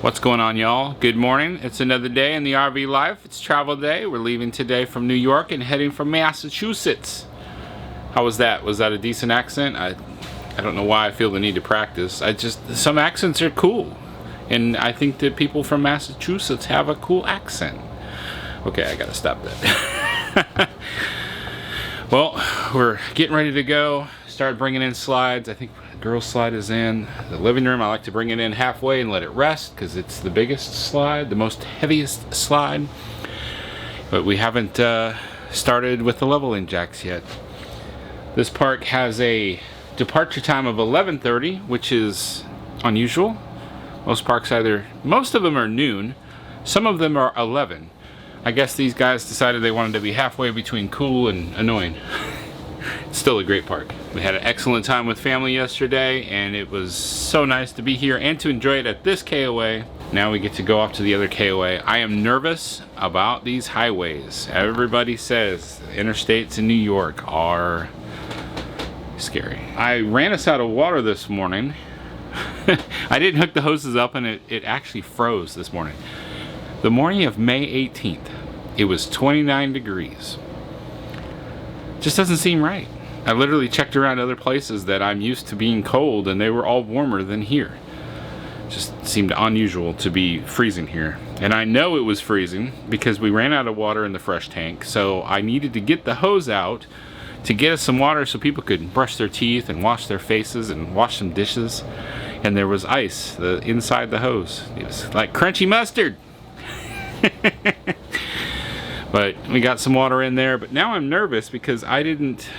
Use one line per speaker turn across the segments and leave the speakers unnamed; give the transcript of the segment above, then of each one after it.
What's going on, y'all? Good morning. It's another day in the RV life. It's travel day. We're leaving today from New York and heading from Massachusetts. How was that? Was that a decent accent? I don't know why I feel the need to practice. Some accents are cool. And I think that people from Massachusetts have a cool accent. Okay, I gotta stop that. Well, we're getting ready to go. Start bringing in slides. I think the girls' slide is in the living room. I like to bring it in halfway and let it rest because it's the biggest slide, the most heaviest slide. But we haven't started with the leveling jacks yet. This park has a departure time of 11:30, which is unusual. Most parks most of them are noon. Some of them are 11. I guess these guys decided they wanted to be halfway between cool and annoying. It's still a great park. We had an excellent time with family yesterday, and it was so nice to be here and to enjoy it at this KOA. Now we get to go off to the other KOA. I am nervous about these highways. Everybody says the interstates in New York are scary. I ran us out of water this morning. I didn't hook the hoses up, and it actually froze this morning. The morning of May 18th, it was 29 degrees. Just doesn't seem right. I literally checked around other places that I'm used to being cold, and they were all warmer than here. Just seemed unusual to be freezing here. And I know it was freezing because we ran out of water in the fresh tank, so I needed to get the hose out to get us some water so people could brush their teeth and wash their faces and wash some dishes. And there was ice inside the hose. It was like crunchy mustard. But we got some water in there. But now I'm nervous because I didn't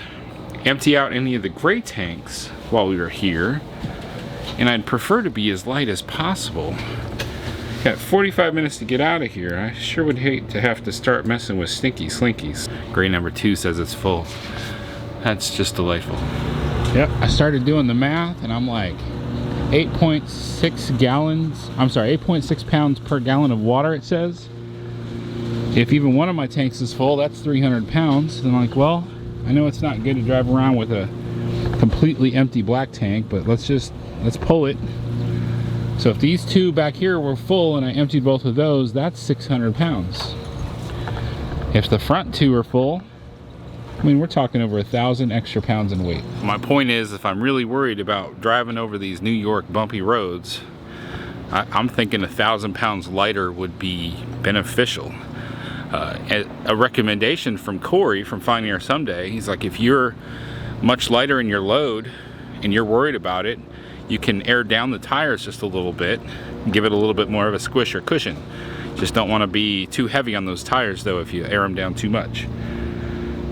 empty out any of the gray tanks while we were here, and I'd prefer to be as light as possible. Got 45 minutes to get out of here. I sure would hate to have to start messing with stinky slinkies. Gray number 2 says it's full. That's just delightful. Yep, I started doing the math and I'm like 8.6 pounds per gallon of water, it says. If even one of my tanks is full, that's 300 pounds. And I'm like, well, I know it's not good to drive around with a completely empty black tank, but let's pull it. So if these two back here were full and I emptied both of those, that's 600 pounds. If the front two are full, I mean, we're talking over 1,000 extra pounds in weight. My point is, if I'm really worried about driving over these New York bumpy roads, I'm thinking 1,000 pounds lighter would be beneficial. A recommendation from Corey from Finding Her Someday, he's like, if you're much lighter in your load and you're worried about it, you can air down the tires just a little bit and give it a little bit more of a squish or cushion. Just don't want to be too heavy on those tires though if you air them down too much.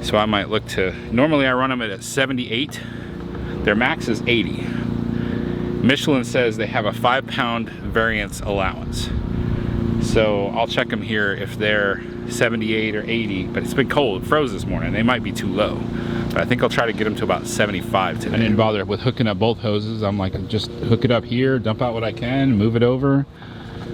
So I might look to, normally I run them at 78, their max is 80. Michelin says they have a 5-pound variance allowance. So I'll check them here if they're 78 or 80, but it's been cold, it froze this morning. They might be too low, but I think I'll try to get them to about 75 today. I didn't bother with hooking up both hoses. I'm like, just hook it up here, dump out what I can, move it over.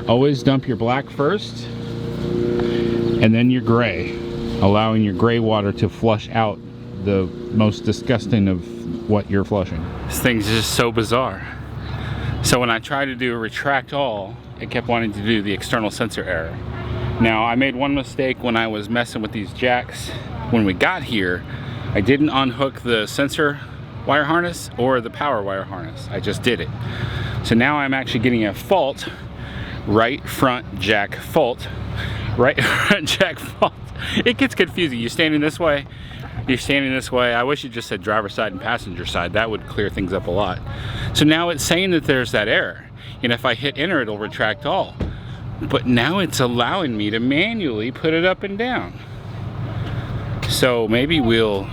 Always dump your black first, and then your gray, allowing your gray water to flush out the most disgusting of what you're flushing. This thing's just so bizarre. So when I tried to do a retract all, it kept wanting to do the external sensor error. Now, I made one mistake when I was messing with these jacks. When we got here, I didn't unhook the sensor wire harness or the power wire harness. I just did it. So now I'm actually getting a fault, right front jack fault. Right front jack fault. It gets confusing. You're standing this way, you're standing this way. I wish you just said driver side and passenger side. That would clear things up a lot. So now it's saying that there's that error. And if I hit enter, it'll retract all. But now it's allowing me to manually put it up and down. So maybe we'll,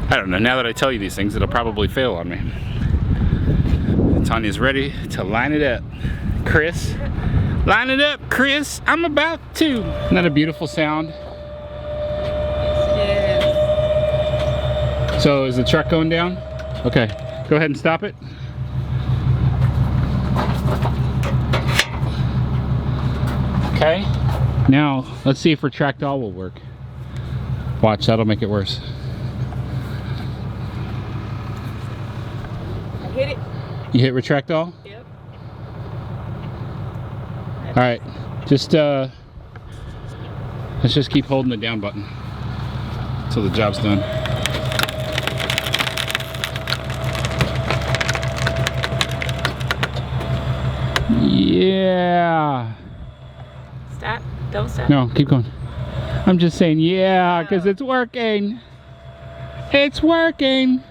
I don't know, now that I tell you these things, it'll probably fail on me. Tanya's ready to line it up. Chris, line it up, Chris. I'm about to. Isn't that a beautiful sound? Yes. So is the truck going down? Okay, go ahead and stop it. Okay, now let's see if retract all will work. Watch, that'll make it worse.
I hit it.
You hit retract all?
Yep.
All right, just let's just keep holding the down button until the job's done. Yeah.
Stop. Don't stop.
No, keep going. I'm just saying, yeah, because it's working. It's working.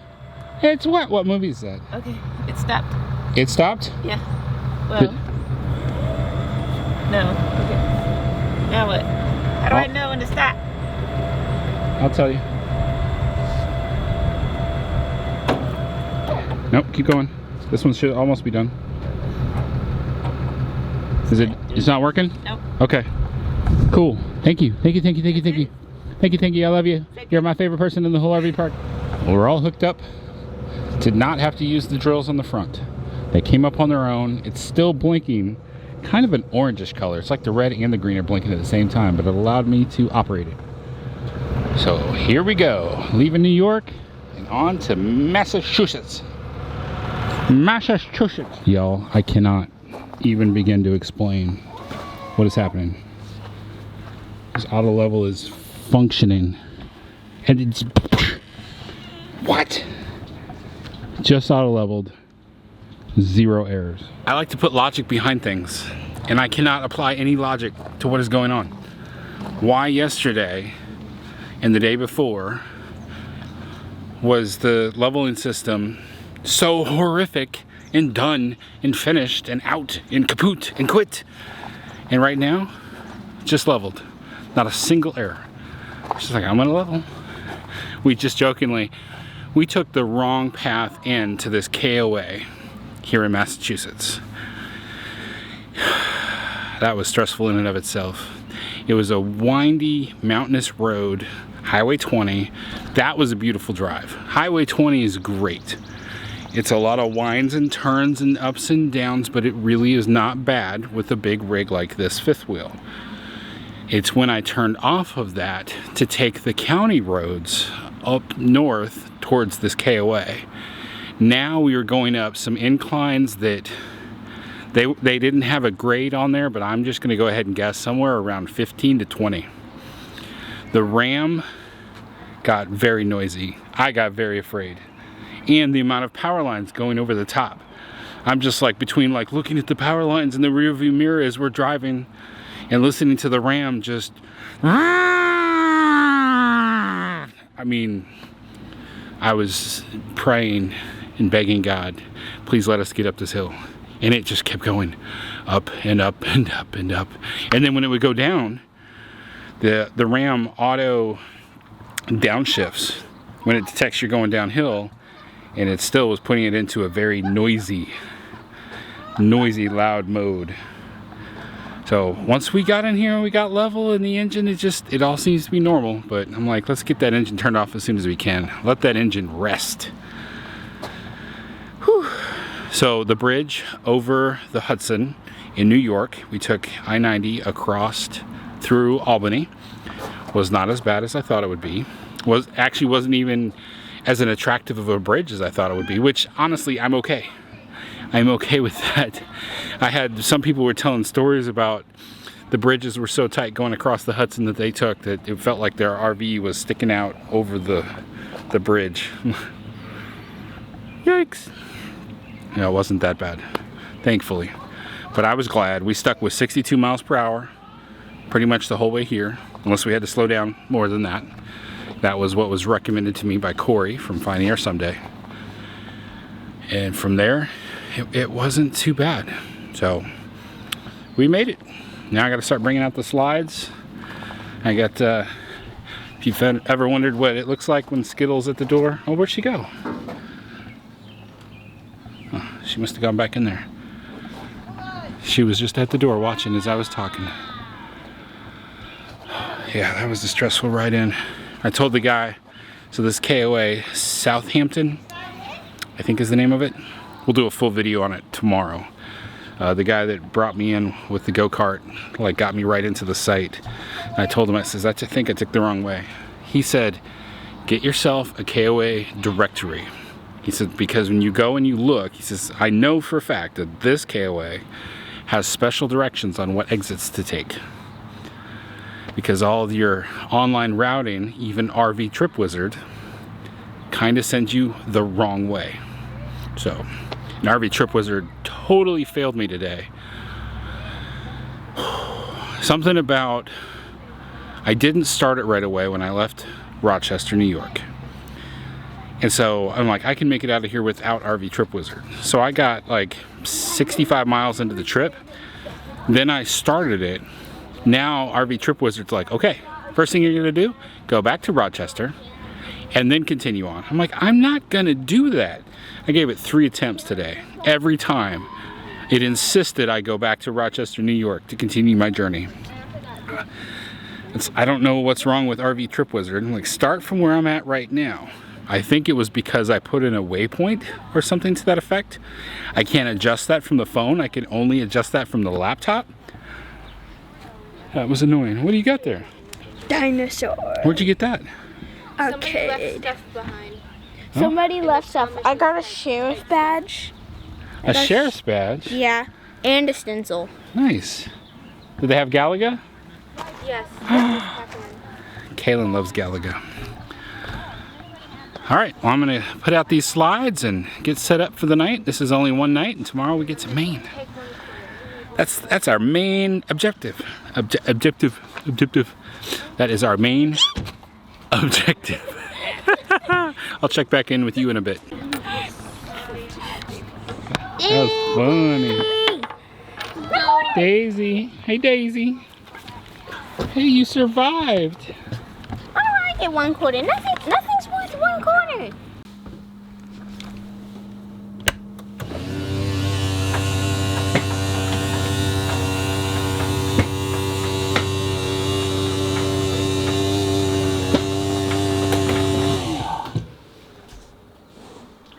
It's what movie is that?
Okay, it stopped.
It stopped?
Yeah. Well. No. Okay. Now what? How do I know when to stop?
I'll tell you. Nope, keep going. This one should almost be done. Is it? It's not working?
Nope.
Okay. Cool. Thank you. Thank you. Thank you. Thank you. Thank you. Thank you. Thank you. I love you. You're my favorite person in the whole RV park. Well, we're all hooked up. Did not have to use the drills on the front. They came up on their own. It's still blinking, kind of an orangish color. It's like the red and the green are blinking at the same time, but it allowed me to operate it. So here we go. Leaving New York and on to Massachusetts. Massachusetts. Y'all, I cannot even begin to explain what is happening. This auto level is functioning. And it's... What? Just auto leveled. 0 errors. I like to put logic behind things, and I cannot apply any logic to what is going on. Why yesterday and the day before was the leveling system so horrific and done and finished and out and kaput and quit, and right now just leveled, not a single error. It's just like, I'm gonna level. We just jokingly, we took the wrong path into this KOA here in Massachusetts. That was stressful in and of itself. It was a windy, mountainous road, Highway 20. That was a beautiful drive. Highway 20 is great. It's a lot of winds and turns and ups and downs, but it really is not bad with a big rig like this fifth wheel. It's when I turned off of that to take the county roads up north towards this KOA. Now we are going up some inclines that they didn't have a grade on there, but I'm just going to go ahead and guess somewhere around 15 to 20. The Ram got very noisy. I got very afraid. And the amount of power lines going over the top. I'm just like between like looking at the power lines in the rear view mirror as we're driving and listening to the Ram just, I mean, I was praying and begging God, please let us get up this hill. And it just kept going up and up and up and up. And then when it would go down, the Ram auto downshifts when it detects you're going downhill, and it still was putting it into a very noisy, loud mode. So once we got in here and we got level and the engine, it all seems to be normal. But I'm like, let's get that engine turned off as soon as we can. Let that engine rest. Whew. So the bridge over the Hudson in New York, we took I-90 across through Albany. Was not as bad as I thought it would be. Actually wasn't even as an attractive of a bridge as I thought it would be, which honestly I'm okay. I'm okay with that. I had some people were telling stories about the bridges were so tight going across the Hudson that they took that it felt like their RV was sticking out over the bridge. Yikes. No, it wasn't that bad, thankfully. But I was glad. We stuck with 62 miles per hour pretty much the whole way here, unless we had to slow down more than that. That was what was recommended to me by Corey from Fine Air Someday. And from there, it wasn't too bad. So we made it. Now I got to start bringing out the slides. I got, if you've ever wondered what it looks like when Skittle's at the door. Oh, where'd she go? Oh, she must have gone back in there. She was just at the door watching as I was talking. Yeah, that was a stressful ride in. I told the guy, so this KOA, Southampton, I think is the name of it. We'll do a full video on it tomorrow. The guy that brought me in with the go-kart, like, got me right into the site. And I told him, I says, I think I took the wrong way. He said, get yourself a KOA directory. He said, because when you go and you look, he says, I know for a fact that this KOA has special directions on what exits to take. Because all of your online routing, even RV Trip Wizard, kind of sends you the wrong way. So, an RV Trip Wizard totally failed me today. Something about, I didn't start it right away when I left Rochester, New York. And so I'm like, I can make it out of here without RV Trip Wizard. So I got like 65 miles into the trip. Then I started it. Now RV Trip Wizard's like, okay, first thing you're gonna do, go back to Rochester and then continue on. I'm like, I'm not gonna do that. I gave it 3 attempts today. Every time it insisted I go back to Rochester, New York to continue my journey. I don't know what's wrong with RV Trip Wizard. I'm like, start from where I'm at right now. I think it was because I put in a waypoint or something to that effect. I can't adjust that from the phone. I can only adjust that from the laptop. That was annoying. What do you got there?
Dinosaur.
Where'd you get that?
Arcade.
Somebody left stuff behind.
Somebody left stuff. I got a sheriff badge.
A sheriff's badge?
Yeah. And a stencil.
Nice. Do they have Galaga?
Yes.
Kaylin loves Galaga. Alright, well, I'm going to put out these slides and get set up for the night. This is only one night, and tomorrow we get to Maine. That's our main objective. Objective. That is our main objective. I'll check back in with you in a bit. That was funny. Daisy. Hey, Daisy. Hey, you survived.
Why do I get 1 quarter? Nothing's worth 1 quarter.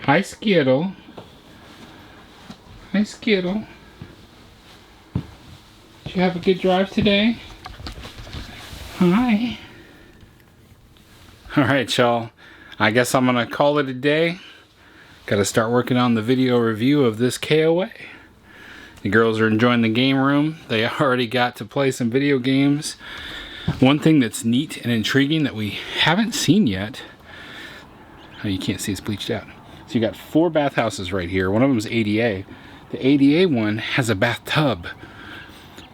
Hi, Skittle. Hi, Skittle. Did you have a good drive today? Hi. Alright, y'all. I guess I'm gonna call it a day. Gotta start working on the video review of this KOA. The girls are enjoying the game room. They already got to play some video games. One thing that's neat and intriguing that we haven't seen yet. Oh, you can't see, it's bleached out. So you got 4 bathhouses right here. One of them is ADA. The ADA one has a bathtub.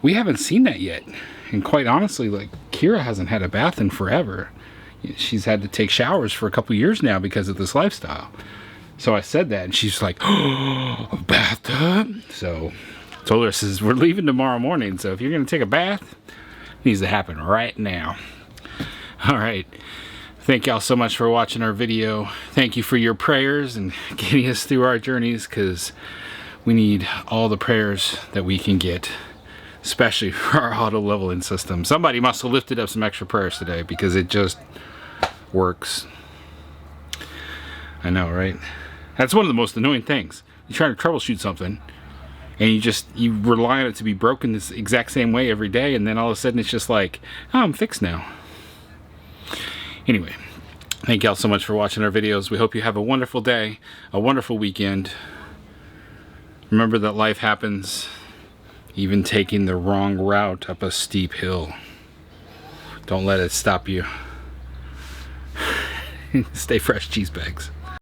We haven't seen that yet. And quite honestly, like, Kira hasn't had a bath in forever. She's had to take showers for a couple years now because of this lifestyle. So I said that and she's like, oh, a bathtub? So I told her, I says, we're leaving tomorrow morning. So if you're going to take a bath, it needs to happen right now. All right. Thank y'all so much for watching our video. Thank you for your prayers and getting us through our journeys, because we need all the prayers that we can get, especially for our auto leveling system. Somebody must have lifted up some extra prayers today, because it just works. I know, right? That's one of the most annoying things. You're trying to troubleshoot something and you rely on it to be broken this exact same way every day, and then all of a sudden it's just like, oh, I'm fixed now. Anyway, thank y'all so much for watching our videos. We hope you have a wonderful day, a wonderful weekend. Remember that life happens, even taking the wrong route up a steep hill. Don't let it stop you. Stay fresh, cheese bags.